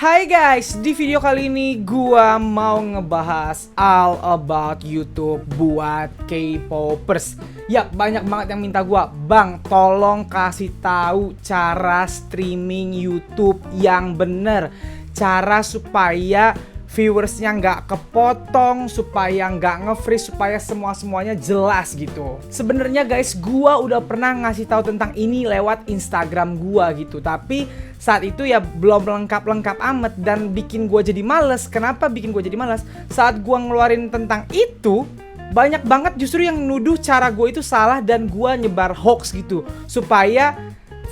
Hai guys, di video kali ini gua mau ngebahas all about YouTube buat K-popers. Ya, banyak banget yang minta gua, "Bang, tolong kasih tahu cara streaming YouTube yang bener. Cara supaya viewersnya nggak kepotong, supaya nggak nge-freeze, supaya semuanya jelas gitu." Sebenarnya guys, gua udah pernah ngasih tahu tentang ini lewat Instagram gua gitu, tapi saat itu ya belum lengkap amat dan bikin gua jadi males. Kenapa bikin gua jadi males? Saat gua ngeluarin tentang itu, banyak banget justru yang nuduh cara gue itu salah dan gua nyebar hoax gitu, supaya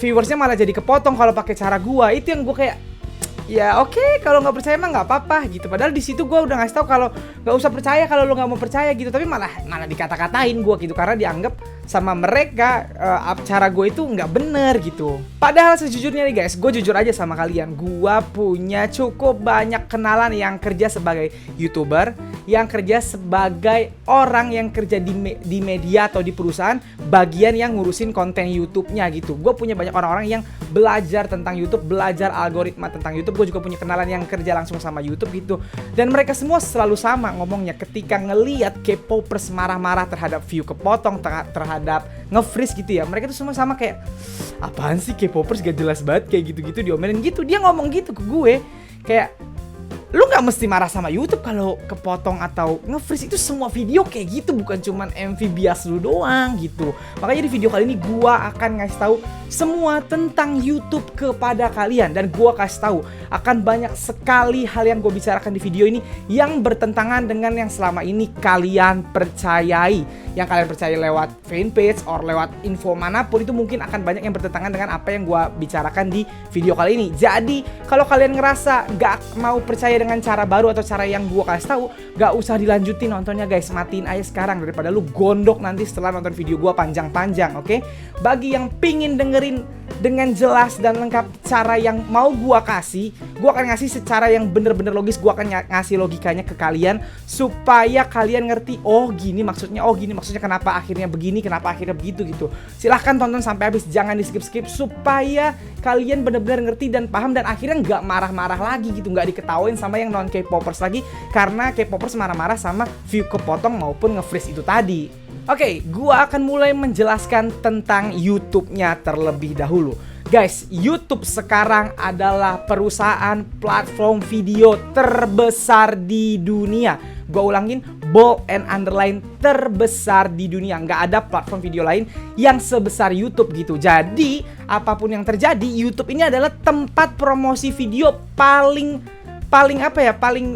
viewersnya malah jadi kepotong kalau pakai cara gua. Itu yang gua kayak, ya oke, kalau nggak percaya mah nggak apa-apa gitu. Padahal di situ gue udah ngasih tahu kalau nggak usah percaya kalau lo nggak mau percaya gitu. Tapi malah dikata-katain gue gitu karena dianggap sama mereka cara gue itu nggak bener gitu. Padahal sejujurnya nih guys, gue jujur aja sama kalian, gue punya cukup banyak kenalan yang kerja sebagai YouTuber, yang kerja sebagai orang yang kerja di media atau di perusahaan bagian yang ngurusin konten YouTube-nya gitu. Gue punya banyak orang-orang yang belajar tentang YouTube, belajar algoritma tentang YouTube. Gue juga punya kenalan yang kerja langsung sama YouTube gitu. Dan mereka semua selalu sama ngomongnya, ketika ngelihat K-popers marah-marah terhadap view kepotong, terhadap nge-freeze gitu ya, mereka tuh semua sama kayak, apaan sih K-popers gak jelas banget kayak gitu-gitu, diomelin gitu. Dia ngomong gitu ke gue kayak, lu gak mesti marah sama YouTube kalau kepotong atau nge-freeze. Itu semua video kayak gitu, bukan cuman MV bias lu doang gitu. Makanya di video kali ini gua akan ngasih tahu semua tentang YouTube kepada kalian. Dan gua kasih tahu akan banyak sekali hal yang gue bicarakan di video ini yang bertentangan dengan yang selama ini kalian percayai. Yang kalian percaya lewat fanpage or lewat info manapun, itu mungkin akan banyak yang bertentangan dengan apa yang gue bicarakan di video kali ini. Jadi kalau kalian ngerasa gak mau percaya dengan cara baru atau cara yang gue kasih tahu, gak usah dilanjutin nontonnya guys. Matiin aja sekarang daripada lu gondok nanti setelah nonton video gue panjang-panjang, oke? Bagi yang pingin dengerin dengan jelas dan lengkap cara yang mau gue kasih, gue akan ngasih secara yang bener-bener logis. Gue akan ngasih logikanya ke kalian supaya kalian ngerti, oh gini maksudnya, kenapa akhirnya begini, kenapa akhirnya begitu gitu. Silahkan tonton sampai habis, jangan di skip-skip, supaya kalian bener-bener ngerti dan paham dan akhirnya nggak marah-marah lagi gitu, nggak diketawain sama yang non K-popers lagi karena K-popers marah-marah sama view kepotong maupun nge-freeze itu tadi. Oke, gua akan mulai menjelaskan tentang YouTube-nya terlebih dahulu. Guys, YouTube sekarang adalah perusahaan platform video terbesar di dunia. Gue ulangin, bold and underline, terbesar di dunia. Nggak ada platform video lain yang sebesar YouTube gitu. Jadi, apapun yang terjadi, YouTube ini adalah tempat promosi video paling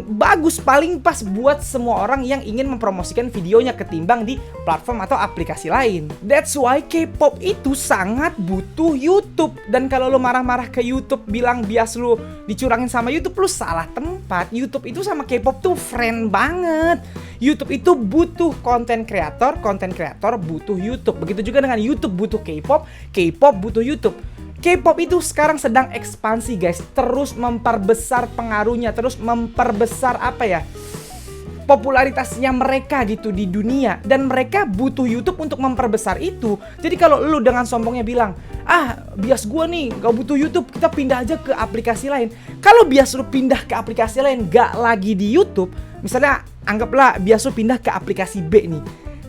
bagus, paling pas buat semua orang yang ingin mempromosikan videonya ketimbang di platform atau aplikasi lain. That's why K-pop itu sangat butuh YouTube. Dan kalau lo marah-marah ke YouTube bilang bias lu dicurangin sama YouTube, lu salah tempat. YouTube itu sama K-pop tuh friend banget. YouTube itu butuh konten kreator butuh YouTube. Begitu juga dengan YouTube butuh K-pop, K-pop butuh YouTube. K-pop itu sekarang sedang ekspansi guys, terus memperbesar pengaruhnya, terus memperbesar popularitasnya mereka gitu di dunia. Dan mereka butuh YouTube untuk memperbesar itu. Jadi kalau lu dengan sombongnya bilang, bias gua nih gak butuh YouTube, kita pindah aja ke aplikasi lain. Kalau bias lu pindah ke aplikasi lain gak lagi di YouTube, misalnya anggaplah bias lu pindah ke aplikasi B nih,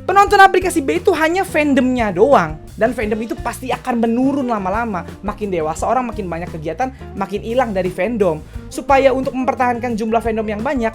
penonton aplikasi B itu hanya fandomnya doang. Dan fandom itu pasti akan menurun lama-lama. Makin dewasa orang, makin banyak kegiatan, makin hilang dari fandom. Supaya untuk mempertahankan jumlah fandom yang banyak,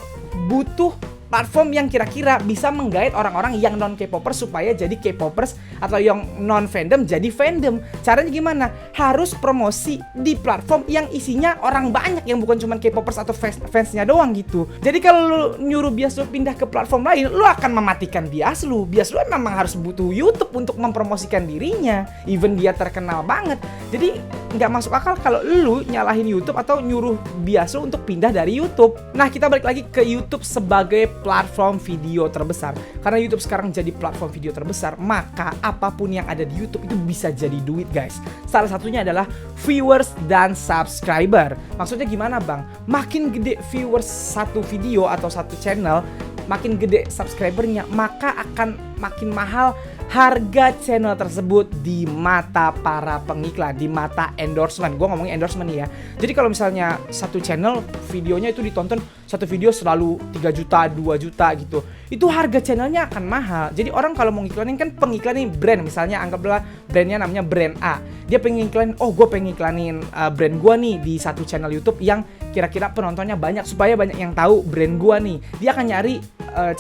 butuh platform yang kira-kira bisa menggait orang-orang yang non K-popers supaya jadi K-popers, atau yang non fandom jadi fandom. Caranya gimana? Harus promosi di platform yang isinya orang banyak, yang bukan cuma K-popers atau fansnya doang gitu. Jadi kalau lu nyuruh bias lu pindah ke platform lain, lu akan mematikan bias lu. Bias lu memang harus butuh YouTube untuk mempromosikan dirinya, even dia terkenal banget. Jadi nggak masuk akal kalau lu nyalahin YouTube atau nyuruh bias lu untuk pindah dari YouTube. Nah, kita balik lagi ke YouTube sebagai platform video terbesar. Karena YouTube sekarang jadi platform video terbesar, maka apapun yang ada di YouTube itu bisa jadi duit guys. Salah satunya adalah viewers dan subscriber. Maksudnya gimana bang? Makin gede viewers satu video atau satu channel, makin gede subscribernya, maka akan makin mahal harga channel tersebut di mata para pengiklan, di mata endorsement. Gue ngomongin endorsement nih ya. Jadi kalau misalnya satu channel videonya itu ditonton, satu video selalu 3 juta, 2 juta gitu, itu harga channelnya akan mahal. Jadi orang kalau mau ngiklanin kan pengiklanin brand, misalnya anggaplah brandnya namanya brand A. Dia pengen iklanin, oh gue pengen iklanin brand gue nih di satu channel YouTube yang kira-kira penontonnya banyak, supaya banyak yang tahu brand gue nih. Dia akan nyari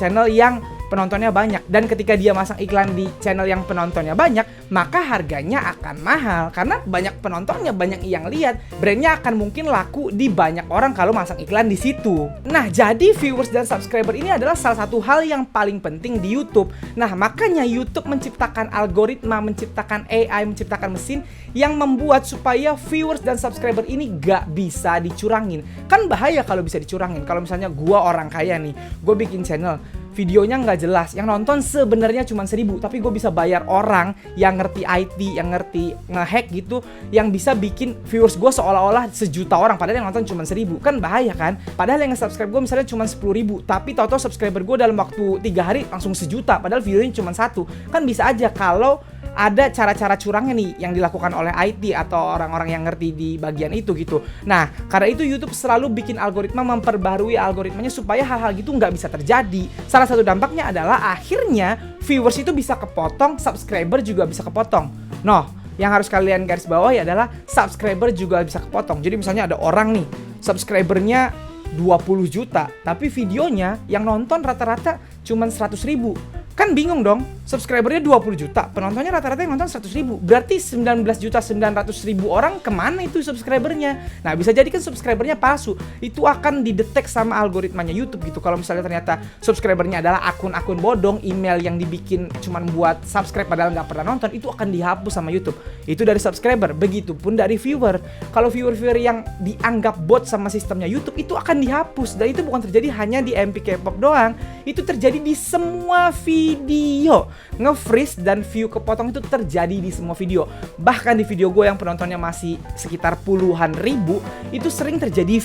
channel yang penontonnya banyak, dan ketika dia masang iklan di channel yang penontonnya banyak, maka harganya akan mahal karena banyak penontonnya, banyak yang lihat, brandnya akan mungkin laku di banyak orang kalau masang iklan di situ. Nah, jadi viewers dan subscriber ini adalah salah satu hal yang paling penting di YouTube. Nah, makanya YouTube menciptakan algoritma, menciptakan AI, menciptakan mesin yang membuat supaya viewers dan subscriber ini gak bisa dicurangin. Kan bahaya kalau bisa dicurangin. Kalau misalnya gua orang kaya nih, gue bikin channel, videonya nggak jelas, yang nonton sebenarnya cuma 1000, tapi gue bisa bayar orang yang ngerti IT, yang ngerti ngehack gitu, yang bisa bikin viewers gue seolah-olah sejuta orang, padahal yang nonton cuma 1000. Kan bahaya kan? Padahal yang nge-subscribe gue misalnya cuma 10.000, tapi tau-tau subscriber gue dalam waktu 3 hari langsung sejuta, padahal videonya cuma 1. Kan bisa aja kalau ada cara-cara curangnya nih yang dilakukan oleh IT atau orang-orang yang ngerti di bagian itu gitu. Nah, karena itu YouTube selalu bikin algoritma, memperbarui algoritmanya supaya hal-hal gitu nggak bisa terjadi. Salah satu dampaknya adalah akhirnya viewers itu bisa kepotong, subscriber juga bisa kepotong. Noh, yang harus kalian garis bawahi adalah subscriber juga bisa kepotong. Jadi misalnya ada orang nih, subscribernya 20 juta, tapi videonya yang nonton rata-rata cuma 100.000. Kan bingung dong, subscribernya 20 juta, penontonnya rata-rata yang nonton 100.000. Berarti 19.900.000 orang kemana itu subscribernya? Nah, bisa jadi kan subscribernya palsu. Itu akan didetek sama algoritmanya YouTube gitu. Kalau misalnya ternyata subscribernya adalah akun-akun bodong, email yang dibikin cuman buat subscribe padahal nggak pernah nonton, itu akan dihapus sama YouTube. Itu dari subscriber, begitupun dari viewer. Kalau viewer-viewer yang dianggap bot sama sistemnya YouTube, itu akan dihapus. Dan itu bukan terjadi hanya di MP K-pop doang, itu terjadi di semua video. Nge-freeze dan view kepotong itu terjadi di semua video. Bahkan di video gue yang penontonnya masih sekitar puluhan ribu, itu sering terjadi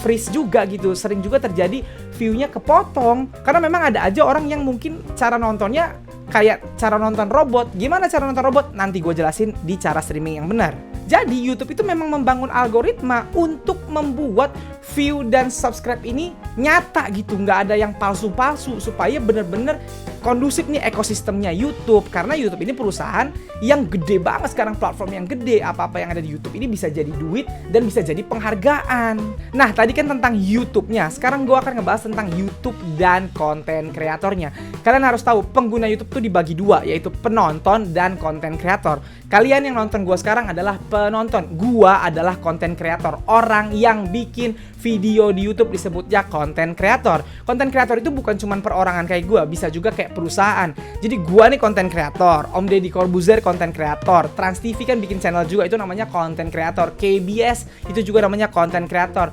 freeze juga gitu. Sering juga terjadi view-nya kepotong. Karena memang ada aja orang yang mungkin cara nontonnya kayak cara nonton robot. Gimana cara nonton robot? Nanti gue jelasin di cara streaming yang benar. Jadi YouTube itu memang membangun algoritma untuk membuat view dan subscribe ini nyata gitu, nggak ada yang palsu-palsu, supaya bener-bener kondusif nih ekosistemnya YouTube. Karena YouTube ini perusahaan yang gede banget sekarang, platform yang gede, apa-apa yang ada di YouTube ini bisa jadi duit dan bisa jadi penghargaan. Nah, tadi kan tentang YouTube-nya, sekarang gue akan ngebahas tentang YouTube dan konten kreatornya. Kalian harus tahu pengguna YouTube tuh dibagi dua, yaitu penonton dan konten kreator. Kalian yang nonton gue sekarang adalah penonton, gua adalah konten kreator, orang yang bikin video di YouTube disebutnya konten kreator. Konten kreator itu bukan cuma perorangan kayak gua, bisa juga kayak perusahaan. Jadi gua nih konten kreator, Om Deddy Corbuzier konten kreator, Trans TV kan bikin channel juga, itu namanya konten kreator, KBS itu juga namanya konten kreator,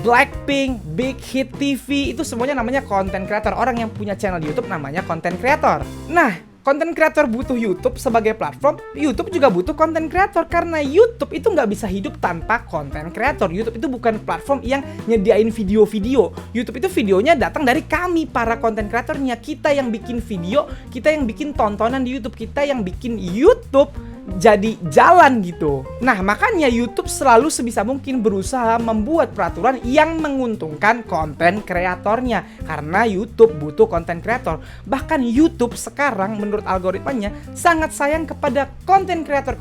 Blackpink, Big Hit TV itu semuanya namanya konten kreator. Orang yang punya channel di YouTube namanya konten kreator. Nah, konten kreator butuh YouTube sebagai platform, YouTube juga butuh konten kreator, karena YouTube itu nggak bisa hidup tanpa konten kreator. YouTube itu bukan platform yang nyediain video-video. YouTube itu videonya datang dari kami, para konten kreatornya. Kita yang bikin video, kita yang bikin tontonan di YouTube, kita yang bikin YouTube jadi jalan gitu. Nah, makanya YouTube selalu sebisa mungkin berusaha membuat peraturan yang menguntungkan konten kreatornya, karena YouTube butuh konten kreator. Bahkan YouTube sekarang menurut algoritmanya sangat sayang kepada konten kreator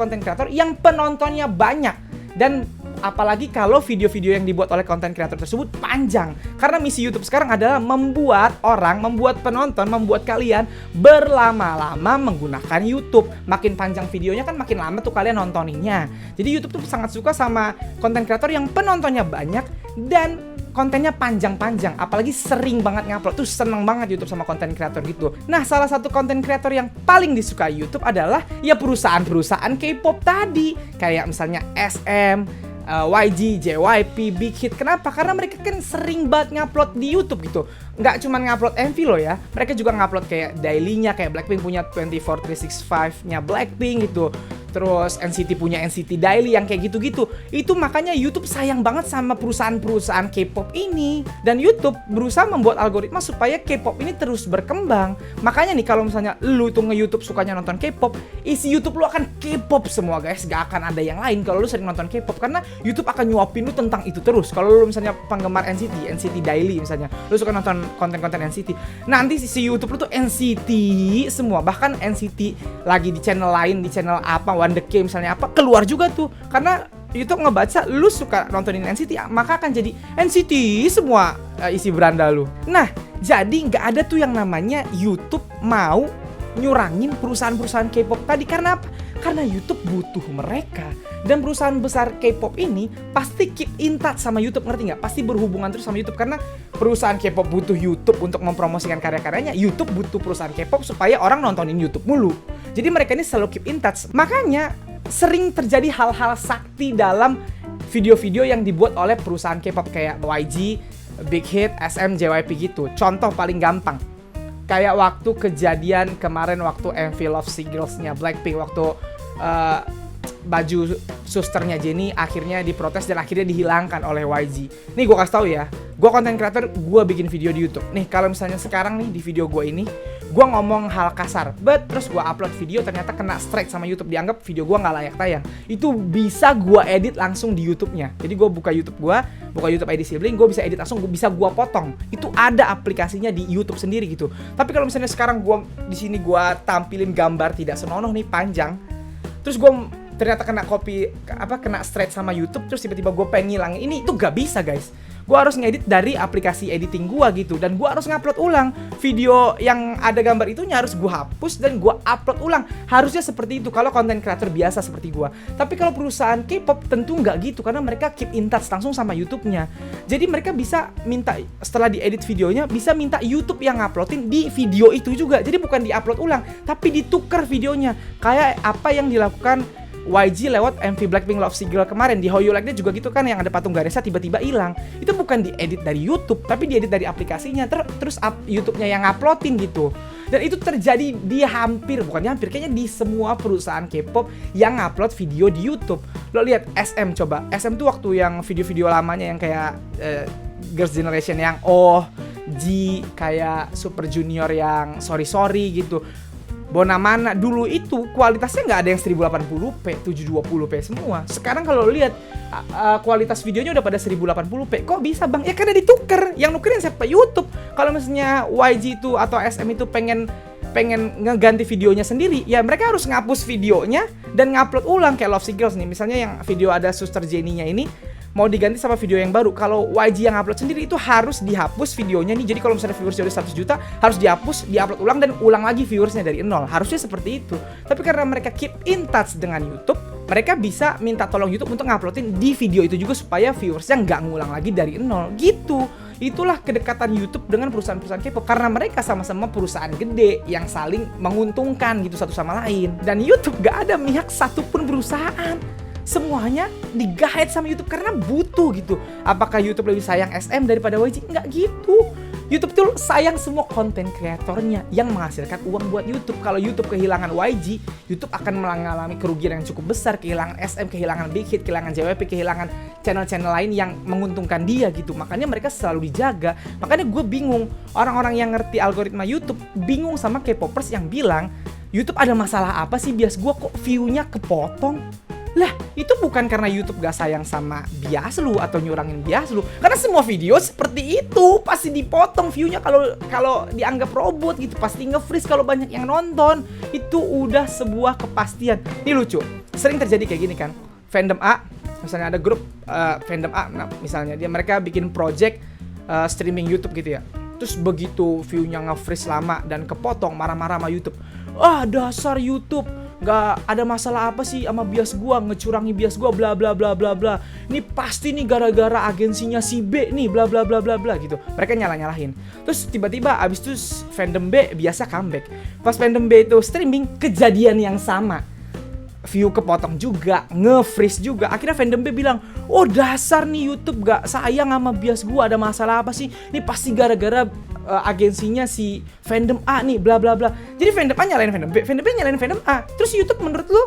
yang penontonnya banyak. Dan apalagi kalau video-video yang dibuat oleh konten kreator tersebut panjang. Karena misi YouTube sekarang adalah membuat orang, membuat penonton, membuat kalian berlama-lama menggunakan YouTube. Makin panjang videonya kan makin lama tuh kalian nontoninnya. Jadi YouTube tuh sangat suka sama konten kreator yang penontonnya banyak dan kontennya panjang-panjang, apalagi sering banget ngupload. Tuh seneng banget YouTube sama konten kreator gitu. Nah, salah satu konten kreator yang paling disukai YouTube adalah ya perusahaan-perusahaan K-pop tadi, kayak misalnya SM, YG, JYP, Big Hit. Kenapa? Karena mereka kan sering banget ngupload di YouTube gitu. Nggak cuma ngupload MV loh ya, mereka juga ngupload kayak daily-nya, kayak Blackpink punya 24/365-nya Blackpink gitu. terus NCT punya NCT Daily yang kayak gitu-gitu. Itu makanya YouTube sayang banget sama perusahaan-perusahaan K-pop ini. Dan YouTube berusaha membuat algoritma supaya K-pop ini terus berkembang. Makanya nih kalau misalnya lu tuh nge-YouTube sukanya nonton K-pop, isi YouTube lu akan K-pop semua guys. Gak akan ada yang lain kalau lu sering nonton K-pop, karena YouTube akan nyuapin lu tentang itu terus. Kalau lu misalnya penggemar NCT Daily misalnya, lu suka nonton konten-konten NCT, nanti si YouTube lu tuh NCT semua. Bahkan NCT lagi di channel lain, di channel apa, Wonder K misalnya apa, keluar juga tuh. Karena YouTube ngebaca lu suka nontonin NCT, maka akan jadi NCT semua isi beranda lu. Nah, jadi nggak ada tuh yang namanya YouTube mau nyurangin perusahaan-perusahaan K-pop tadi. Karena apa? Karena YouTube butuh mereka. Dan perusahaan besar K-pop ini pasti keep in touch sama YouTube, ngerti nggak? Pasti berhubungan terus sama YouTube, karena perusahaan K-pop butuh YouTube untuk mempromosikan karya-karyanya. YouTube butuh perusahaan K-pop supaya orang nontonin YouTube mulu. Jadi mereka ini selalu keep in touch. Makanya sering terjadi hal-hal sakti dalam video-video yang dibuat oleh perusahaan K-pop kayak YG, Big Hit, SM, JYP gitu. Contoh paling gampang, kayak waktu kejadian kemarin waktu MV Love Sick Girls-nya Blackpink, waktu baju susternya Jennie akhirnya diprotes dan akhirnya dihilangkan oleh YG. Nih gue kasih tau ya, gue konten creator, gue bikin video di YouTube. Nih kalau misalnya sekarang nih di video gue ini, gue ngomong hal kasar, terus gue upload video ternyata kena strike sama YouTube, dianggap video gue nggak layak tayang. Itu bisa gue edit langsung di YouTube-nya. Jadi gue buka YouTube ID Sibling, gue bisa edit langsung, bisa gue potong. Itu ada aplikasinya di YouTube sendiri gitu. Tapi kalau misalnya sekarang gue di sini gue tampilin gambar tidak senonoh nih, panjang, terus gue ternyata kena strike sama YouTube, terus tiba-tiba gue pengen ngilangin ini, itu gak bisa guys. Gue harus ngedit dari aplikasi editing gue gitu, dan gue harus ngupload ulang video yang ada gambar itunya, harus gue hapus dan gue upload ulang. Harusnya seperti itu kalau konten creator biasa seperti gue. Tapi kalau perusahaan K-pop tentu nggak gitu, karena mereka keep in touch langsung sama YouTube-nya. Jadi mereka bisa minta, setelah diedit videonya, bisa minta YouTube yang nguploadin di video itu juga. Jadi bukan diupload ulang, tapi ditukar videonya. Kayak apa yang dilakukan YG lewat MV Blackpink Love Sick Girl kemarin. Di How You Like That juga gitu kan, yang ada patung Ganesha tiba-tiba hilang. Itu bukan diedit dari YouTube, tapi diedit dari aplikasinya, terus YouTube-nya yang uploadin gitu. Dan itu terjadi di kayaknya di semua perusahaan K-pop yang upload video di YouTube. Lo lihat SM, coba SM tuh waktu yang video-video lamanya yang kayak Girls' Generation yang G, kayak Super Junior yang Sorry gitu, Bonamana, dulu itu kualitasnya nggak ada yang 1080p, 720p semua. Sekarang kalau lihat kualitas videonya udah pada 1080p. Kok bisa bang? Ya karena dituker. Yang nukerin siapa? YouTube. Kalau misalnya YG itu atau SM itu pengen ngeganti videonya sendiri, ya mereka harus ngapus videonya dan ngupload ulang. Kayak Love Sick Girls nih, misalnya yang video ada Suster Jennie-nya ini mau diganti sama video yang baru. Kalau YG yang upload sendiri itu harus dihapus videonya nih. Jadi kalau misalnya viewersnya udah 100 juta, harus dihapus, diupload ulang dan ulang lagi viewersnya dari nol. Harusnya seperti itu. Tapi karena mereka keep in touch dengan YouTube, mereka bisa minta tolong YouTube untuk nguploadin di video itu juga supaya viewersnya nggak ngulang lagi dari nol gitu. Itulah kedekatan YouTube dengan perusahaan-perusahaan K-pop, karena mereka sama-sama perusahaan gede yang saling menguntungkan gitu satu sama lain. Dan YouTube gak ada mihak satupun perusahaan. Semuanya di-guide sama YouTube karena butuh gitu. Apakah YouTube lebih sayang SM daripada YG? Nggak gitu. YouTube tuh sayang semua konten kreatornya yang menghasilkan uang buat YouTube. Kalau YouTube kehilangan YG, YouTube akan mengalami kerugian yang cukup besar. Kehilangan SM, kehilangan Big Hit, kehilangan JYP, kehilangan channel-channel lain yang menguntungkan dia gitu. Makanya mereka selalu dijaga. Makanya gue bingung, orang-orang yang ngerti algoritma YouTube bingung sama K-popers yang bilang, YouTube ada masalah apa sih bias gue kok view-nya kepotong? Lah, itu bukan karena YouTube gak sayang sama bias lu atau nyurangin bias lu. Karena semua video seperti itu pasti dipotong view-nya kalau dianggap robot gitu. Pasti nge-freeze kalau banyak yang nonton. Itu udah sebuah kepastian. Ini lucu. Sering terjadi kayak gini kan. Fandom A, misalnya ada grup fandom A, nah misalnya mereka bikin project streaming YouTube gitu ya. Terus begitu view-nya nge-freeze lama dan kepotong, marah-marah sama YouTube. Dasar YouTube, gak ada masalah apa sih sama bias gua, ngecurangi bias gua, bla bla bla bla bla. Ini pasti nih gara-gara agensinya si B nih, bla bla bla bla bla gitu. Mereka nyalah-nyalahin. Terus tiba-tiba abis itu fandom B biasa comeback. Pas fandom B itu streaming, kejadian yang sama. View kepotong juga, nge-freeze juga. Akhirnya fandom B bilang, dasar nih YouTube gak sayang sama bias gua, ada masalah apa sih? Ini pasti gara-gara agensinya si fandom A nih, bla bla bla. Jadi fandom A nyalain fandom B nyalain fandom A. Terus YouTube menurut lu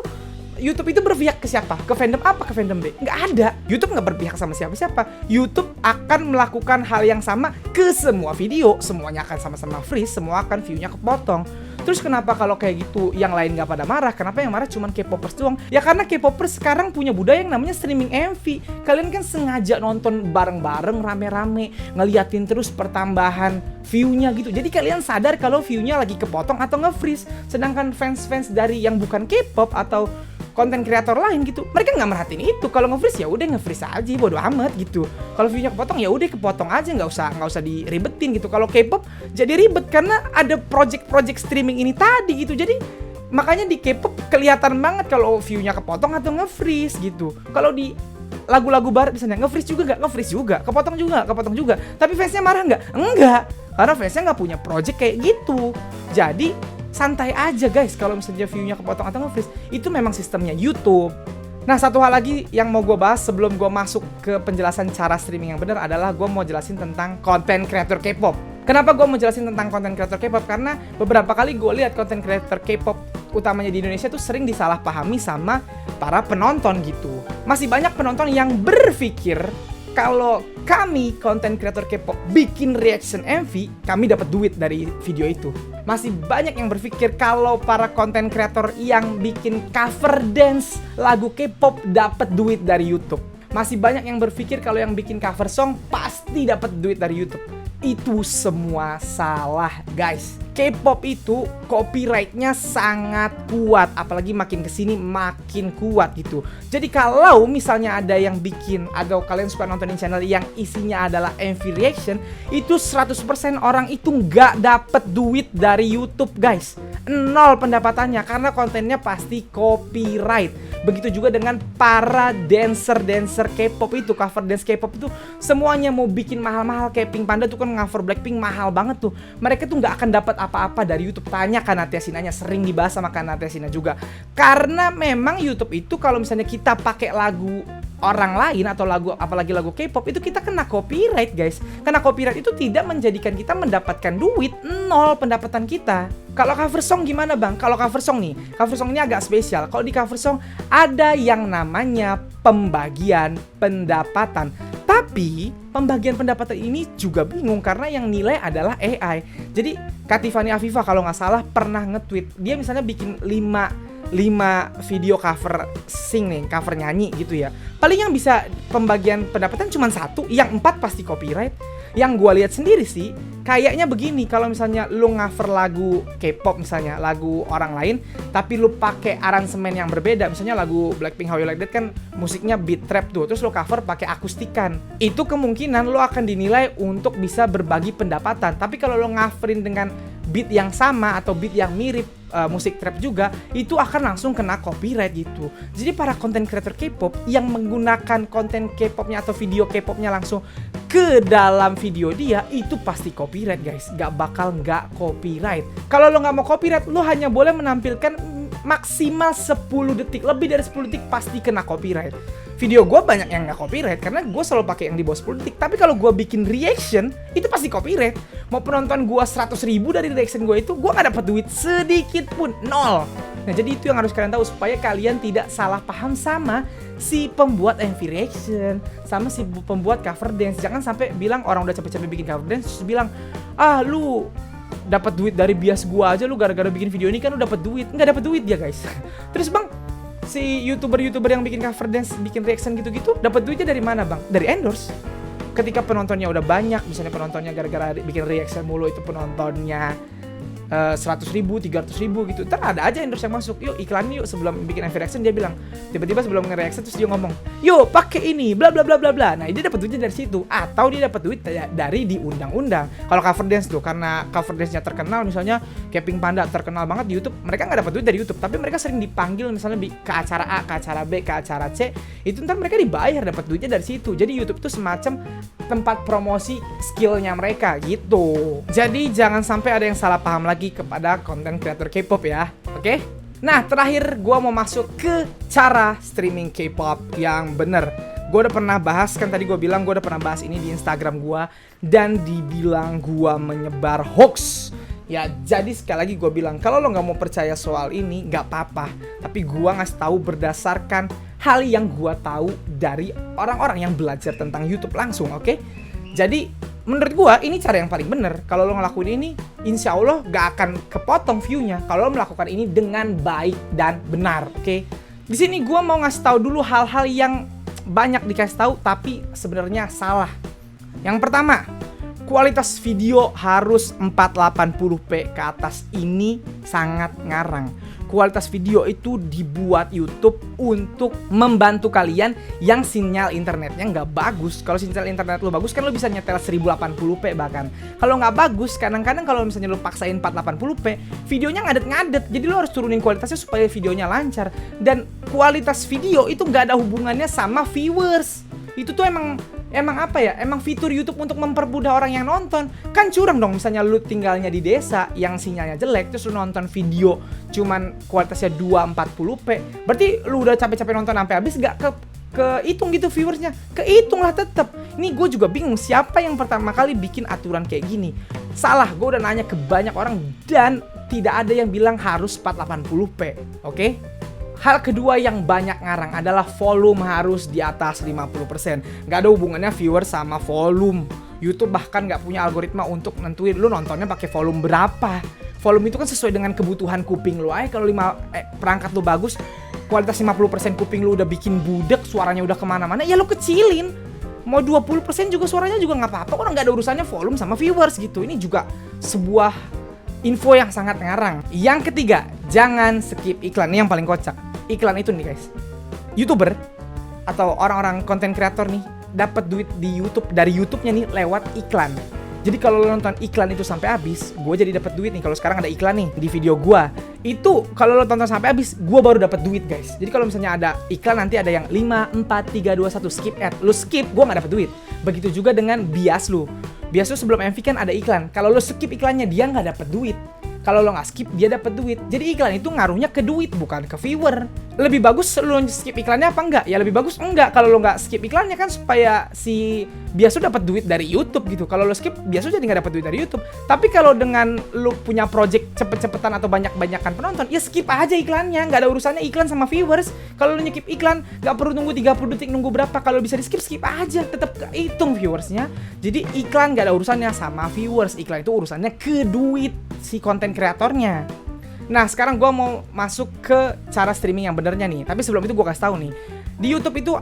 YouTube itu berpihak ke siapa? Ke fandom apa? Ke fandom B? Nggak ada. YouTube nggak berpihak sama siapa-siapa. YouTube akan melakukan hal yang sama ke semua video. Semuanya akan sama-sama freeze, semua akan view-nya kepotong. Terus kenapa kalau kayak gitu yang lain nggak pada marah? Kenapa yang marah cuman K-popers doang? Ya karena K-popers sekarang punya budaya yang namanya streaming MV. Kalian kan sengaja nonton bareng-bareng, rame-rame, ngeliatin terus pertambahan view-nya gitu. Jadi kalian sadar kalau view-nya lagi kepotong atau nge-freeze. Sedangkan fans-fans dari yang bukan K-pop atau konten kreator lain gitu, mereka nggak merhatiin itu. Kalau nge-freeze ya udah nge-freeze aja, bodo amat gitu. Kalau view-nya kepotong ya udah kepotong aja, nggak usah diribetin gitu. Kalau K-pop jadi ribet karena ada project streaming ini tadi gitu. Jadi makanya di K-pop kelihatan banget kalau view-nya kepotong atau nge-freeze gitu. Kalau di lagu-lagu barat misalnya nge-freeze juga nggak, nge-freeze juga, kepotong juga. Tapi fansnya marah nggak? Enggak, karena fansnya nggak punya project kayak gitu. Jadi santai aja guys kalau misalnya view-nya kepotong atau nge-freeze. Itu memang sistemnya YouTube. Nah, satu hal lagi yang mau gue bahas sebelum gue masuk ke penjelasan cara streaming yang benar adalah gue mau jelasin tentang konten kreator K-pop. Kenapa gue mau jelasin tentang konten kreator K-pop? Karena beberapa kali gue lihat konten kreator K-pop utamanya di Indonesia tuh sering disalahpahami sama para penonton gitu. Masih banyak penonton yang berpikir kalau kami konten kreator K-pop bikin reaction MV, kami dapat duit dari video itu. Masih banyak yang berpikir kalau para konten kreator yang bikin cover dance lagu K-pop dapat duit dari YouTube. Masih banyak yang berpikir kalau yang bikin cover song pasti dapat duit dari YouTube. Itu semua salah, guys. K-pop itu copyright-nya sangat kuat, apalagi makin kesini makin kuat gitu. Jadi kalau misalnya ada yang bikin atau kalian suka nontonin channel yang isinya adalah MV reaction, itu 100% orang itu nggak dapet duit dari YouTube, guys. Nol pendapatannya karena kontennya pasti copyright. Begitu juga dengan para dancer K-pop itu, cover dance K-pop itu semuanya mau bikin mahal-mahal. Kayak Pink Panda tuh kan cover Blackpink mahal banget tuh. Mereka tuh nggak akan dapat apa-apa dari YouTube. Tanya Kanatea Shinanya, sering dibahas sama Kanatea Shina juga. Karena memang YouTube itu kalau misalnya kita pakai lagu orang lain atau lagu, apalagi lagu K-pop, itu kita kena copyright, guys. Kena copyright itu tidak menjadikan kita mendapatkan duit, nol pendapatan kita. Kalau cover song gimana bang? Kalau cover song nih, cover song ini agak spesial. Kalau di cover song ada yang namanya pembagian pendapatan. Tapi pembagian pendapatan ini juga bingung karena yang nilai adalah AI. Jadi Kak Tiffany Afifa kalau nggak salah pernah nge-tweet, dia misalnya bikin 5 video cover sing nih, cover nyanyi gitu ya. Paling yang bisa pembagian pendapatan cuma 1, yang 4 pasti copyright. Yang gue lihat sendiri sih, kayaknya begini, kalau misalnya lu cover lagu K-pop misalnya, lagu orang lain, tapi lu pakai aransemen yang berbeda, misalnya lagu Blackpink How You Like That kan musiknya beat trap tuh, terus lu cover pakai akustikan, itu kemungkinan lu akan dinilai untuk bisa berbagi pendapatan. Tapi kalau lu coverin dengan beat yang sama atau beat yang mirip musik trap juga, itu akan langsung kena copyright gitu. Jadi para konten creator K-pop yang menggunakan konten K-popnya atau video K-popnya langsung ke dalam video dia, itu pasti copyright, guys. Gak bakal gak copyright. Kalau lo gak mau copyright, lo hanya boleh menampilkan maksimal 10 detik. Lebih dari 10 detik pasti kena copyright. Video gue banyak yang gak copyright karena gue selalu pakai yang di bawah 10 detik. Tapi kalau gue bikin reaction, itu pasti copyright. Mau penonton gue 100.000 dari reaction gue itu, gue gak dapat duit sedikit pun, nol. Nah, jadi itu yang harus kalian tahu supaya kalian tidak salah paham sama si pembuat MV reaction, sama si pembuat cover dance. Jangan sampai bilang orang udah capek-capek bikin cover dance terus bilang, "Ah, lu dapat duit dari bias gua aja, lu gara-gara bikin video ini kan lu dapat duit." Nggak dapat duit dia, guys. Terus bang, si youtuber yang bikin cover dance, bikin reaction gitu-gitu, dapat duitnya dari mana bang? Dari endorse. Ketika penontonnya udah banyak, misalnya penontonnya gara-gara bikin reaction mulu itu penontonnya 100.000, 300.000 gitu, ntar ada aja endorse yang masuk. Yuk iklan yuk, sebelum bikin MV reaction dia bilang, tiba-tiba sebelum nge-reaction terus dia ngomong, yuk pakai ini bla bla bla bla bla. Nah dia dapat duitnya dari situ, atau dia dapat duit dari di undang-undang. Kalau cover dance tuh, karena cover dance-nya terkenal, misalnya kayak Pink Panda terkenal banget di YouTube, mereka nggak dapat duit dari YouTube, tapi mereka sering dipanggil misalnya ke acara A, ke acara B, ke acara C, itu ntar mereka dibayar, dapat duitnya dari situ. Jadi YouTube itu semacam tempat promosi skillnya mereka gitu. Jadi jangan sampai ada yang salah paham lagi kepada konten kreator K-pop ya. Oke? Nah, terakhir gue mau masuk ke cara streaming K-pop yang bener. Gue udah pernah bahas, kan tadi gue bilang gue udah pernah bahas ini di Instagram gue, dan dibilang gue menyebar hoax. Ya, jadi sekali lagi gue bilang, kalau lo nggak mau percaya soal ini, nggak apa-apa. Tapi gue ngasih tahu berdasarkan hal yang gue tahu dari orang-orang yang belajar tentang YouTube langsung, oke? Jadi, menurut gue ini cara yang paling bener. Kalau lo ngelakuin ini, insya Allah nggak akan kepotong view-nya. Kalau lo melakukan ini dengan baik dan benar, oke? Di sini gue mau ngasih tahu dulu hal-hal yang banyak dikasih tahu, tapi sebenarnya salah. Yang pertama, kualitas video harus 480p ke atas. Ini sangat ngarang. Kualitas video itu dibuat YouTube untuk membantu kalian yang sinyal internetnya nggak bagus. Kalau sinyal internet lo bagus kan lo bisa nyetel 1080p bahkan. Kalau nggak bagus, kadang-kadang kalau misalnya lo paksain 480p, videonya ngadet-ngadet. Jadi lo harus turunin kualitasnya supaya videonya lancar. Dan kualitas video itu nggak ada hubungannya sama viewers. Itu tuh emang apa ya? Emang fitur YouTube untuk mempermudah orang yang nonton. Kan curang dong misalnya lu tinggalnya di desa yang sinyalnya jelek, terus lu nonton video cuman kualitasnya 240p. Berarti lu udah capek-capek nonton sampai habis gak kehitung gitu viewersnya. Kehitung lah tetep. Ini gue juga bingung siapa yang pertama kali bikin aturan kayak gini. Salah, gue udah nanya ke banyak orang dan tidak ada yang bilang harus 480p. Oke? Hal kedua yang banyak ngarang adalah volume harus di atas 50%. Gak ada hubungannya viewer sama volume. YouTube bahkan gak punya algoritma untuk nentuin lu nontonnya pakai volume berapa. Volume itu kan sesuai dengan kebutuhan kuping lu aja. Kalau perangkat lu bagus, kualitas 50% kuping lu udah bikin budek, suaranya udah kemana-mana, ya lu kecilin. Mau 20% juga suaranya juga gak apa-apa. Orang gak ada urusannya volume sama viewers gitu. Ini juga sebuah info yang sangat ngarang. Yang ketiga, jangan skip iklan. Ini yang paling kocak. Iklan itu nih guys, YouTuber atau orang-orang konten kreator nih dapat duit di YouTube dari YouTube-nya nih lewat iklan. Jadi kalau lo nonton iklan itu sampai habis, gue jadi dapat duit nih. Kalau sekarang ada iklan nih di video gue, itu kalau lo tonton sampai habis, gue baru dapat duit guys. Jadi kalau misalnya ada iklan nanti ada yang 5, 4, 3, 2, 1 skip ad, lo skip, gue nggak dapat duit. Begitu juga dengan bias lo. Bias lo sebelum MV kan ada iklan. Kalau lo skip iklannya dia nggak dapat duit. Kalau lo nggak skip, dia dapat duit. Jadi iklan itu ngaruhnya ke duit, bukan ke viewer. Lebih bagus lo skip iklannya apa enggak? Ya lebih bagus enggak kalau lo nggak skip iklannya kan supaya si biasa dapat duit dari YouTube gitu. Kalau lo skip, biasa jadi nggak dapat duit dari YouTube. Tapi kalau dengan lo punya project cepet-cepetan atau banyak-banyakan penonton, ya skip aja iklannya. Nggak ada urusannya iklan sama viewers. Kalau lo skip iklan, nggak perlu nunggu 30 detik, nunggu berapa. Kalau bisa di skip, skip aja. Tetap hitung viewersnya. Jadi iklan nggak ada urusannya sama viewers. Iklan itu urusannya ke duit si konten kreatornya. Nah sekarang gue mau masuk ke cara streaming yang benernya nih. Tapi sebelum itu gue kasih tahu nih, di YouTube itu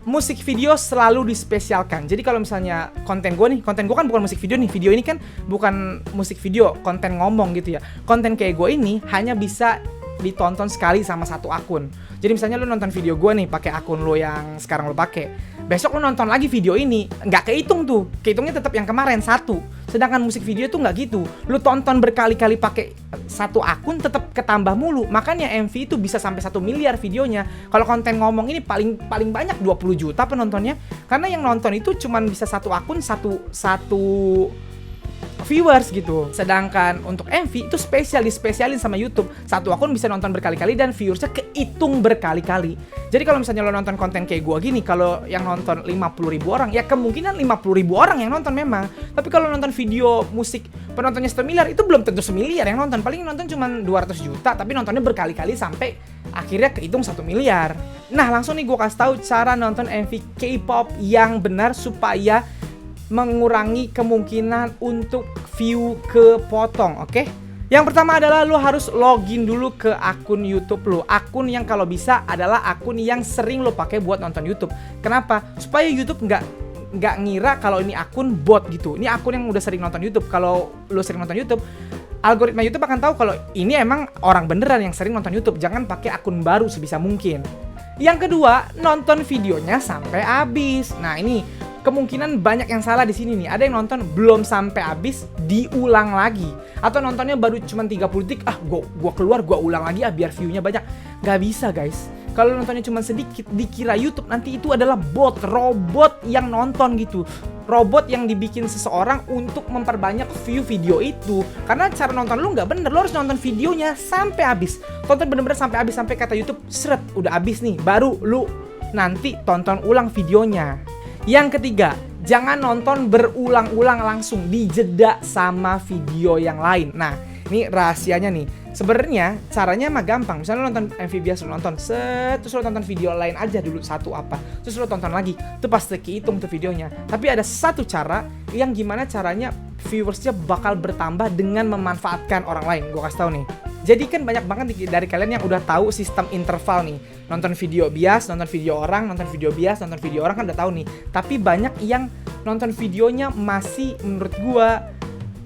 musik video selalu dispesialkan. Jadi kalau misalnya konten gue kan bukan musik video nih. Video ini kan bukan musik video, konten ngomong gitu ya. Konten kayak gue ini hanya bisa ditonton sekali sama satu akun. Jadi misalnya lu nonton video gue nih pakai akun lu yang sekarang lu pakai, besok lu nonton lagi video ini, nggak kehitung tuh, kehitungnya tetap yang kemarin satu. Sedangkan musik video tuh nggak gitu, lu tonton berkali-kali pakai satu akun tetap ketambah mulu. Makanya MV itu bisa sampai 1 miliar videonya. Kalau konten ngomong ini paling banyak 20 juta penontonnya, karena yang nonton itu cuman bisa satu akun satu viewers gitu. Sedangkan untuk MV itu dispesialin sama YouTube. Satu akun bisa nonton berkali-kali dan viewersnya kehitung berkali-kali. Jadi kalau misalnya lo nonton konten kayak gua gini, kalau yang nonton 50.000 orang, ya kemungkinan 50.000 orang yang nonton memang. Tapi kalau nonton video musik penontonnya 1 miliar, itu belum tentu 1 miliar yang nonton. Paling nonton cuma 200 juta, tapi nontonnya berkali-kali sampai akhirnya kehitung 1 miliar. Nah langsung nih gua kasih tahu cara nonton MV K-pop yang benar supaya mengurangi kemungkinan untuk view kepotong, oke? Yang pertama adalah lo harus login dulu ke akun YouTube lo. Akun yang kalau bisa adalah akun yang sering lo pakai buat nonton YouTube. Kenapa? Supaya YouTube nggak ngira kalau ini akun bot gitu. Ini akun yang udah sering nonton YouTube. Kalau lo sering nonton YouTube, algoritma YouTube akan tahu kalau ini emang orang beneran yang sering nonton YouTube. Jangan pakai akun baru sebisa mungkin. Yang kedua, nonton videonya sampai habis. Nah ini kemungkinan banyak yang salah di sini nih. Ada yang nonton belum sampai habis, diulang lagi. Atau nontonnya baru cuma 30 detik, gua keluar, gua ulang lagi biar view-nya banyak. Gak bisa guys. Kalau nontonnya cuma sedikit, dikira YouTube nanti itu adalah bot, robot yang nonton gitu. Robot yang dibikin seseorang untuk memperbanyak view video itu. Karena cara nonton lu nggak bener, lu harus nonton videonya sampai habis. Tonton bener-bener sampai habis, sampai kata YouTube, seret, udah habis nih. Baru lu nanti tonton ulang videonya. Yang ketiga, jangan nonton berulang-ulang langsung, dijeda sama video yang lain. Nah, Ini rahasianya nih. Sebenarnya caranya mah gampang. Misalnya lo nonton MV biasa, lo nonton terus lo tonton video lain aja dulu satu apa, terus lo tonton lagi, itu pasti kehitung tuh videonya. Tapi ada satu cara yang gimana caranya viewersnya bakal bertambah dengan memanfaatkan orang lain. Gue kasih tahu nih. Jadi kan banyak banget dari kalian yang udah tahu sistem interval nih. Nonton video bias, nonton video orang, nonton video bias, nonton video orang kan udah tahu nih. Tapi banyak yang nonton videonya masih menurut gua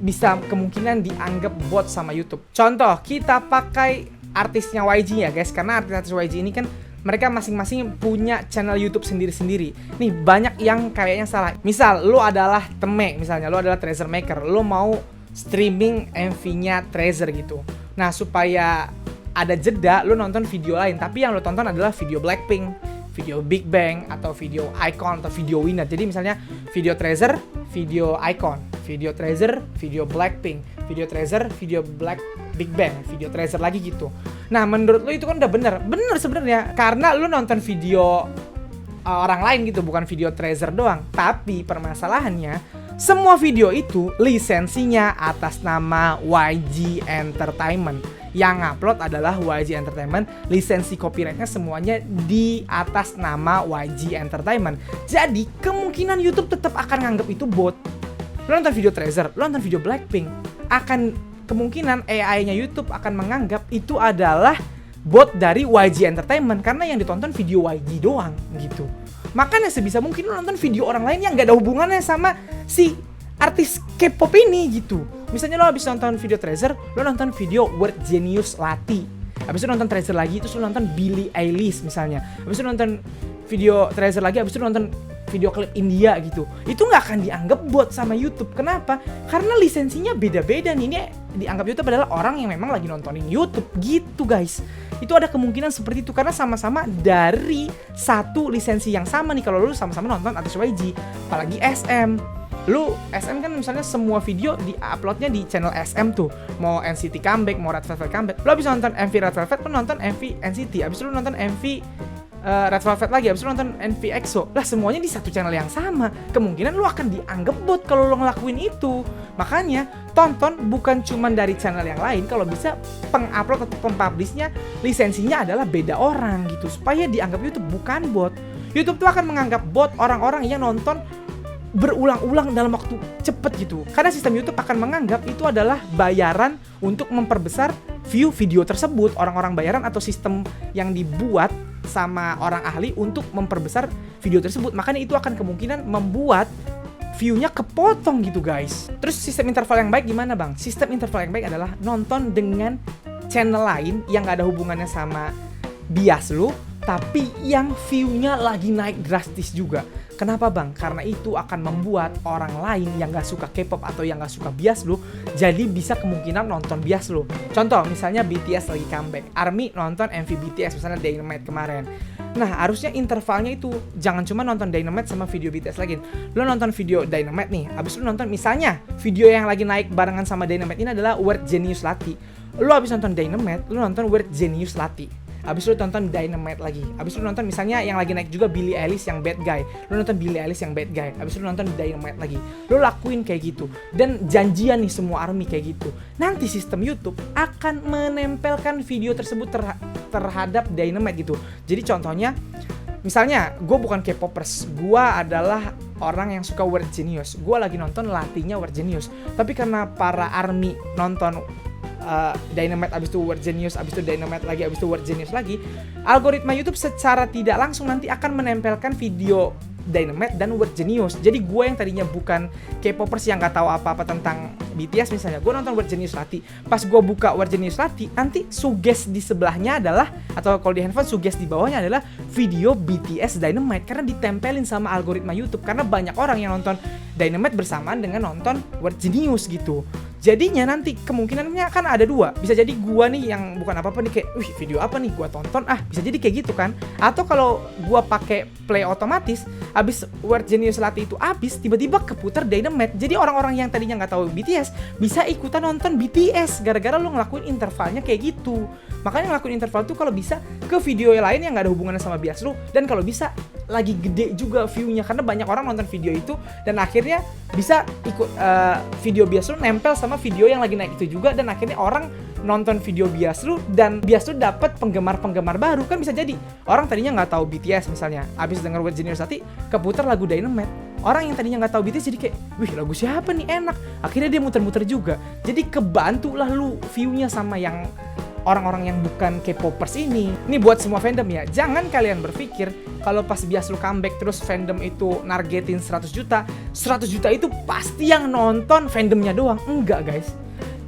bisa kemungkinan dianggap bot sama YouTube. Contoh, kita pakai artisnya YG ya guys, karena artis YG ini kan mereka masing-masing punya channel YouTube sendiri-sendiri. Nih banyak yang kayaknya salah. Misal, lo adalah Teme, misalnya lo adalah Treasure Maker, lo mau streaming MV-nya Treasure gitu. Nah, supaya ada jeda, lo nonton video lain, tapi yang lo tonton adalah video Blackpink, video Big Bang, atau video Icon, atau video Winner. Jadi misalnya video Treasure, video Icon, video Treasure, video Blackpink, video Treasure, video Big Bang, video Treasure lagi gitu. Nah, menurut lo itu kan udah bener sebenarnya, karena lo nonton video orang lain gitu, bukan video Treasure doang. Tapi permasalahannya, semua video itu lisensinya atas nama YG Entertainment. Yang ngupload adalah YG Entertainment, lisensi copyrightnya semuanya di atas nama YG Entertainment. Jadi kemungkinan YouTube tetap akan nganggap itu bot. Lo nonton video Treasure, lo nonton video Blackpink, akan kemungkinan AI-nya YouTube akan menganggap itu adalah bot dari YG Entertainment karena yang ditonton video YG doang gitu. Makanya sebisa mungkin lo nonton video orang lain yang gak ada hubungannya sama si artis K-pop ini gitu. Misalnya lo habis nonton video Treasure, lo nonton video World Genius Lati. Habis itu nonton Treasure lagi, terus lo nonton Billie Eilish misalnya. Habis itu nonton video Treasure lagi, habis itu nonton video klip India gitu. Itu nggak akan dianggap bot sama YouTube. Kenapa? Karena lisensinya beda-beda nih. Ini dianggap YouTube adalah orang yang memang lagi nontonin YouTube gitu guys. Itu ada kemungkinan seperti itu karena sama-sama dari satu lisensi yang sama nih. Kalau lu sama-sama nonton artis YG, apalagi SM. Lu SM kan misalnya semua video di-uploadnya di channel SM tuh. Mau NCT comeback, mau Red Velvet comeback, lu bisa nonton MV Red Velvet, lu nonton MV NCT. Abis itu lu nonton MV Red Velvet lagi, abis itu nonton MV EXO. Lah semuanya di satu channel yang sama. Kemungkinan lu akan dianggap bot kalau lu ngelakuin itu. Makanya tonton bukan cuma dari channel yang lain. Kalau bisa pengupload atau pempublishnya lisensinya adalah beda orang gitu, supaya dianggap YouTube bukan bot. YouTube tuh akan menganggap bot orang-orang yang nonton berulang-ulang dalam waktu cepet gitu. Karena sistem YouTube akan menganggap itu adalah bayaran untuk memperbesar view video tersebut. Orang-orang bayaran atau sistem yang dibuat sama orang ahli untuk memperbesar video tersebut. Makanya itu akan kemungkinan membuat view-nya kepotong gitu guys. Terus sistem interval yang baik gimana bang? Sistem interval yang baik adalah nonton dengan channel lain yang gak ada hubungannya sama bias lu, tapi yang view-nya lagi naik drastis juga. Kenapa bang? Karena itu akan membuat orang lain yang gak suka K-pop atau yang gak suka bias lu jadi bisa kemungkinan nonton bias lu. Contoh misalnya BTS lagi comeback, ARMY nonton MV BTS misalnya Dynamite kemarin. Nah harusnya intervalnya itu jangan cuma nonton Dynamite sama video BTS lagi. Lu nonton video Dynamite nih, abis lu nonton misalnya video yang lagi naik barengan sama Dynamite ini adalah World Genius Lati. Lu abis nonton Dynamite, lu nonton World Genius Lati. Abis lu tonton Dynamite lagi. Abis lu nonton misalnya yang lagi naik juga Billie Eilish yang Bad Guy. Lu nonton Billie Eilish yang Bad Guy. Abis lu nonton Dynamite lagi. Lu lakuin kayak gitu. Dan janjian nih semua ARMY kayak gitu. Nanti sistem YouTube akan menempelkan video tersebut terhadap Dynamite gitu. Jadi contohnya, misalnya gue bukan K-popers, gue adalah orang yang suka World Genius. Gue lagi nonton Latinya World Genius. Tapi karena para ARMY nonton Dynamite, abis itu World Genius, abis itu Dynamite lagi, abis itu World Genius lagi, algoritma YouTube secara tidak langsung nanti akan menempelkan video Dynamite dan World Genius. Jadi gue yang tadinya bukan K-popers yang gak tahu apa-apa tentang BTS misalnya, gue nonton World Genius Lati. Pas gue buka World Genius Lati, nanti suggest di sebelahnya adalah, atau kalau di handphone suggest di bawahnya adalah video BTS Dynamite, karena ditempelin sama algoritma YouTube. Karena banyak orang yang nonton Dynamite bersamaan dengan nonton World Genius gitu. Jadinya nanti kemungkinannya kan ada dua. Bisa jadi gua nih yang bukan apa-apa nih kayak, wih video apa nih gua tonton, bisa jadi kayak gitu kan. Atau kalau gua pakai play otomatis, abis World Genius Lati itu abis, tiba-tiba keputar Dynamite. Jadi orang-orang yang tadinya nggak tahu BTS bisa ikutan nonton BTS gara-gara lu ngelakuin intervalnya kayak gitu. Makanya ngelakuin interval tuh kalau bisa ke video yang lain yang nggak ada hubungannya sama bias lu, dan kalau bisa lagi gede juga view-nya, karena banyak orang nonton video itu dan akhirnya bisa ikut video bias lu nempel sama video yang lagi naik itu juga, dan akhirnya orang nonton video bias lu dan bias lu dapat penggemar-penggemar baru. Kan bisa jadi orang tadinya nggak tahu BTS misalnya, abis denger Wet Genius Sati keputar lagu Dynamite, orang yang tadinya nggak tahu BTS jadi kayak, wih lagu siapa nih enak, akhirnya dia muter-muter juga. Jadi kebantu lah lu view-nya sama yang orang-orang yang bukan K-popers ini. Ini buat semua fandom ya, jangan kalian berpikir kalau pas bias lu comeback terus fandom itu nargetin 100 juta itu pasti yang nonton fandomnya doang. Enggak guys.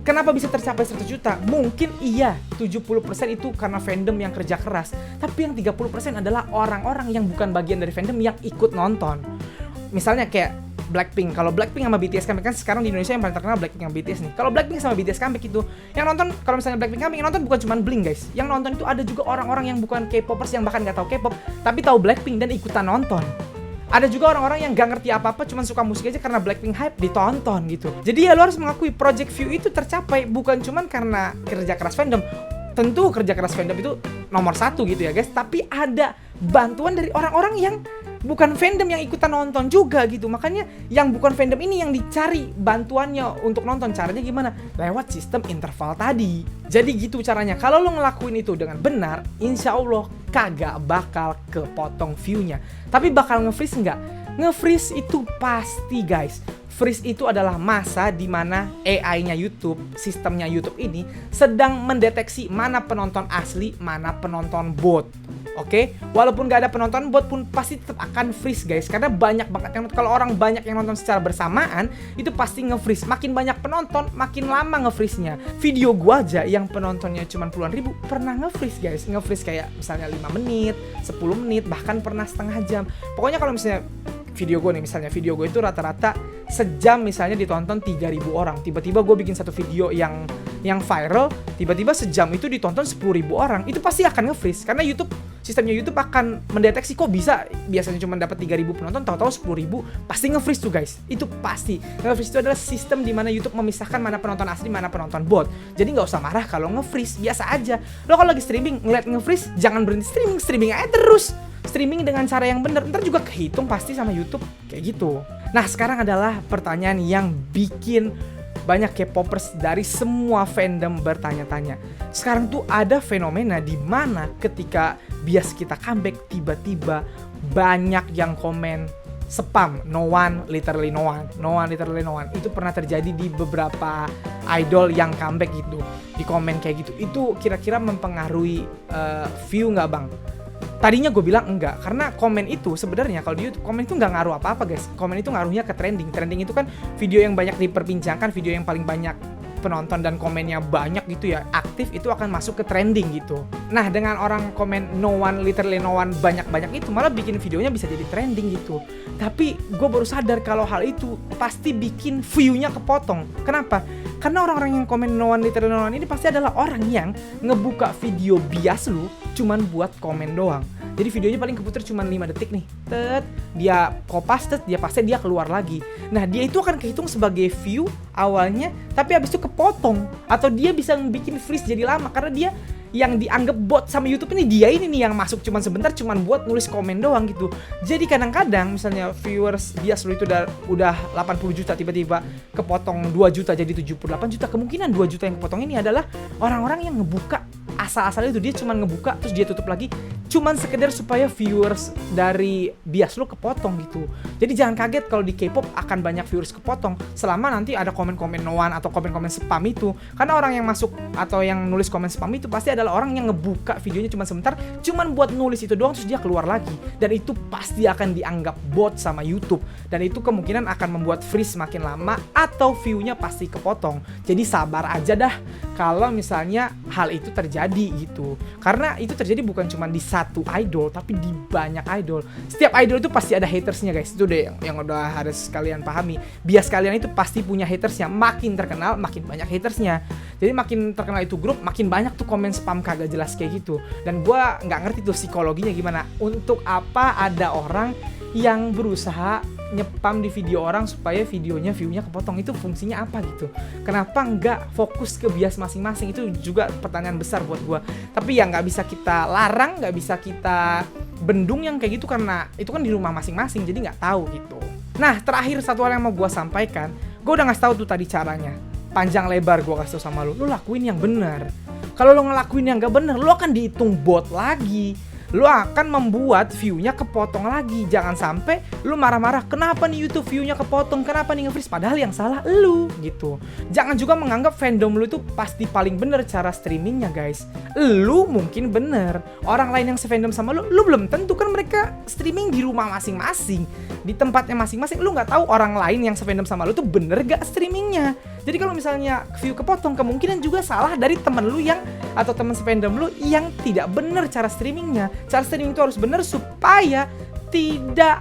Kenapa bisa tercapai 100 juta? Mungkin iya 70% itu karena fandom yang kerja keras, tapi yang 30% adalah orang-orang yang bukan bagian dari fandom yang ikut nonton. Misalnya kayak Blackpink, kalau Blackpink sama BTS comeback, kan sekarang di Indonesia yang paling terkenal Blackpink sama BTS nih. Kalau Blackpink sama BTS comeback itu, yang nonton, kalau misalnya Blackpink comeback, yang nonton bukan cuma Blink guys. Yang nonton itu ada juga orang-orang yang bukan K-popers, yang bahkan nggak tahu K-pop, tapi tahu Blackpink dan ikutan nonton. Ada juga orang-orang yang gak ngerti apa-apa, cuma suka musik aja karena Blackpink hype, ditonton gitu. Jadi ya lo harus mengakui Project View itu tercapai bukan cuma karena kerja keras fandom. Tentu kerja keras fandom itu nomor 1 gitu ya guys, tapi ada bantuan dari orang-orang yang bukan fandom yang ikutan nonton juga gitu. Makanya yang bukan fandom ini yang dicari bantuannya untuk nonton. Caranya gimana? Lewat sistem interval tadi. Jadi gitu caranya. Kalau lo ngelakuin itu dengan benar, insya Allah kagak bakal kepotong view-nya. Tapi bakal nge-freeze nggak? Nge-freeze itu pasti guys. Freeze itu adalah masa di mana AI-nya YouTube, sistemnya YouTube ini sedang mendeteksi mana penonton asli, mana penonton bot. Oke, walaupun gak ada penonton bot pun pasti tetap akan freeze guys, karena banyak banget yang, kalau orang banyak yang nonton secara bersamaan itu pasti nge-freeze. Makin banyak penonton, makin lama nge-freeze-nya. Video gua aja yang penontonnya cuma puluhan ribu pernah nge-freeze guys. Nge-freeze kayak misalnya 5 menit, 10 menit, bahkan pernah setengah jam. Pokoknya kalau misalnya video gue nih, misalnya video gue itu rata-rata sejam misalnya ditonton 3.000 orang. Tiba-tiba gue bikin satu video yang viral, tiba-tiba sejam itu ditonton 10.000 orang. Itu pasti akan nge-freeze karena sistemnya YouTube akan mendeteksi kok bisa biasanya cuma dapat 3.000 penonton, tahu-tahu 10.000, pasti nge-freeze tuh guys. Itu pasti. Nge-freeze itu adalah sistem di mana YouTube memisahkan mana penonton asli, mana penonton bot. Jadi nggak usah marah kalau nge-freeze, biasa aja. Lo kalau lagi streaming ngeliat nge-freeze, jangan berhenti streaming aja terus. Streaming dengan cara yang benar, ntar juga kehitung pasti sama YouTube kayak gitu. Nah sekarang adalah pertanyaan yang bikin banyak K-popers dari semua fandom bertanya-tanya. Sekarang tuh ada fenomena di mana ketika bias kita comeback tiba-tiba banyak yang komen spam, no one, literally no one, no one, literally no one. Itu pernah terjadi di beberapa idol yang comeback gitu, di komen kayak gitu. Itu kira-kira mempengaruhi view nggak bang? Tadinya gue bilang enggak, karena komen itu sebenarnya kalau di YouTube komen itu nggak ngaruh apa-apa guys. Komen itu ngaruhnya ke trending. Trending itu kan video yang banyak diperbincangkan, video yang paling banyak penonton dan komennya banyak gitu ya, aktif, itu akan masuk ke trending gitu. Nah dengan orang komen no one, literally no one banyak-banyak itu malah bikin videonya bisa jadi trending gitu. Tapi gue baru sadar kalau hal itu pasti bikin view-nya kepotong. Kenapa? Karena orang-orang yang komen no one, literally no one ini pasti adalah orang yang ngebuka video bias lu cuman buat komen doang. Jadi videonya paling keputar cuma 5 detik nih. Dia kopas, dia pasti dia keluar lagi. Nah, dia itu akan kehitung sebagai view awalnya, tapi habis itu kepotong. Atau dia bisa bikin freeze jadi lama karena dia yang dianggap bot sama YouTube ini, dia ini nih yang masuk cuman sebentar, cuman buat nulis komen doang gitu. Jadi kadang-kadang misalnya viewers bias lu itu udah 80 juta tiba-tiba kepotong 2 juta jadi 78 juta. Kemungkinan 2 juta yang kepotong ini adalah orang-orang yang ngebuka asal-asal itu, dia cuman ngebuka terus dia tutup lagi, cuman sekedar supaya viewers dari bias lu kepotong gitu. Jadi jangan kaget kalau di K-pop akan banyak viewers kepotong selama nanti ada komen-komen no one atau komen-komen spam itu. Karena orang yang masuk atau yang nulis komen spam itu pasti adalah orang yang ngebuka videonya cuma sebentar, cuman buat nulis itu doang terus dia keluar lagi. Dan itu pasti akan dianggap bot sama YouTube. Dan itu kemungkinan akan membuat freeze makin lama atau view-nya pasti kepotong. Jadi sabar aja dah kalau misalnya hal itu terjadi gitu. Karena itu terjadi bukan cuma di satu idol, tapi di banyak idol. Setiap idol itu pasti ada hatersnya guys. Itu deh yang udah harus kalian pahami. Bias kalian itu pasti punya hatersnya. Makin terkenal, makin banyak hatersnya. Jadi makin terkenal itu grup, makin banyak tuh komen spam kagak jelas kayak gitu. Dan gue nggak ngerti tuh psikologinya gimana. Untuk apa ada orang yang berusaha nyepam di video orang supaya videonya view-nya kepotong? Itu fungsinya apa gitu? Kenapa nggak fokus ke bias masing-masing? Itu juga pertanyaan besar buat gue. Tapi ya nggak bisa kita larang, nggak bisa kita bendung yang kayak gitu karena itu kan di rumah masing-masing, jadi nggak tahu gitu. Nah, terakhir satu hal yang mau gue sampaikan, gue udah ngasih tahu tuh tadi caranya. Panjang lebar gue kasih tau sama lu lakuin yang benar. Kalau lu ngelakuin yang gak benar, lu akan dihitung bot lagi. Lu akan membuat view-nya kepotong lagi. Jangan sampai lu marah-marah, kenapa nih YouTube view-nya kepotong, kenapa nih nge-freeze, padahal yang salah lu gitu. Jangan juga menganggap fandom lu itu pasti paling bener cara streamingnya guys. Lu mungkin bener, orang lain yang se-fandom sama lu belum tentu, kan mereka streaming di rumah masing-masing, di tempatnya masing-masing. Lu nggak tahu orang lain yang se-fandom sama lu tuh bener gak streamingnya. Jadi kalau misalnya view kepotong, kemungkinan juga salah dari temen lu yang atau temen se-fandom lu yang tidak bener cara streamingnya. Cara streaming itu harus bener supaya tidak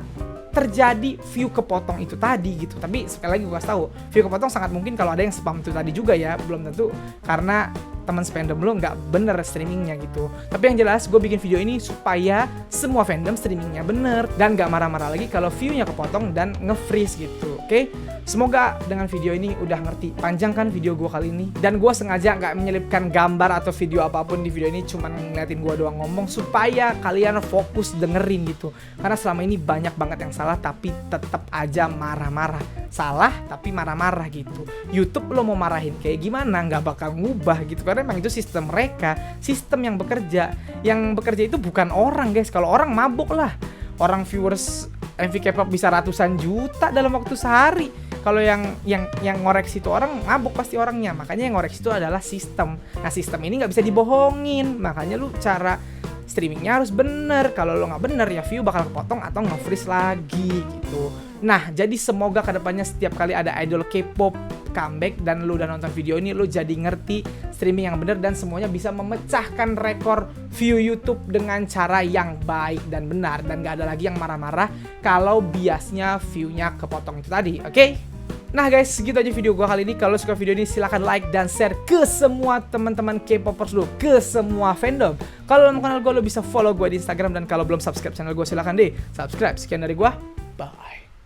terjadi view kepotong itu tadi gitu. Tapi sekali lagi gue kasih tahu, view kepotong sangat mungkin kalau ada yang spam itu tadi juga ya, belum tentu karena teman fandom lo nggak bener streamingnya gitu. Tapi yang jelas gue bikin video ini supaya semua fandom streamingnya bener dan nggak marah-marah lagi kalau viewnya kepotong dan nge-freeze gitu. Oke? Semoga dengan video ini udah ngerti. Panjang kan video gue kali ini, dan gue sengaja nggak menyelipkan gambar atau video apapun di video ini, cuman ngeliatin gue doang ngomong supaya kalian fokus dengerin gitu. Karena selama ini banyak banget yang salah tapi tetap aja marah-marah. Salah tapi marah-marah gitu. YouTube lo mau marahin kayak gimana nggak bakal ngubah gitu, karena emang itu sistem mereka, sistem yang bekerja. Yang bekerja itu bukan orang guys. Kalau orang mabuk lah, orang viewers MV K-pop bisa ratusan juta dalam waktu sehari. Kalau yang ngoreksi itu orang mabuk pasti orangnya. Makanya yang ngoreksi itu adalah sistem. Nah, sistem ini nggak bisa dibohongin. Makanya lu cara streamingnya harus bener. Kalau lo nggak bener ya view bakal kepotong atau nge-freeze lagi gitu. Nah, jadi semoga kedepannya setiap kali ada idol K-pop comeback dan lu udah nonton video ini, lu jadi ngerti streaming yang bener dan semuanya bisa memecahkan rekor view YouTube dengan cara yang baik dan benar, dan gak ada lagi yang marah-marah kalau biasnya view-nya kepotong itu tadi. Oke? Nah guys, segitu aja video gue kali ini. Kalau suka video ini silahkan like dan share ke semua teman-teman K-popers lu, ke semua fandom. Kalau lo mau kenal gue, lo bisa follow gue di Instagram, dan kalau belum subscribe channel gue silahkan deh subscribe. Sekian dari gue, bye.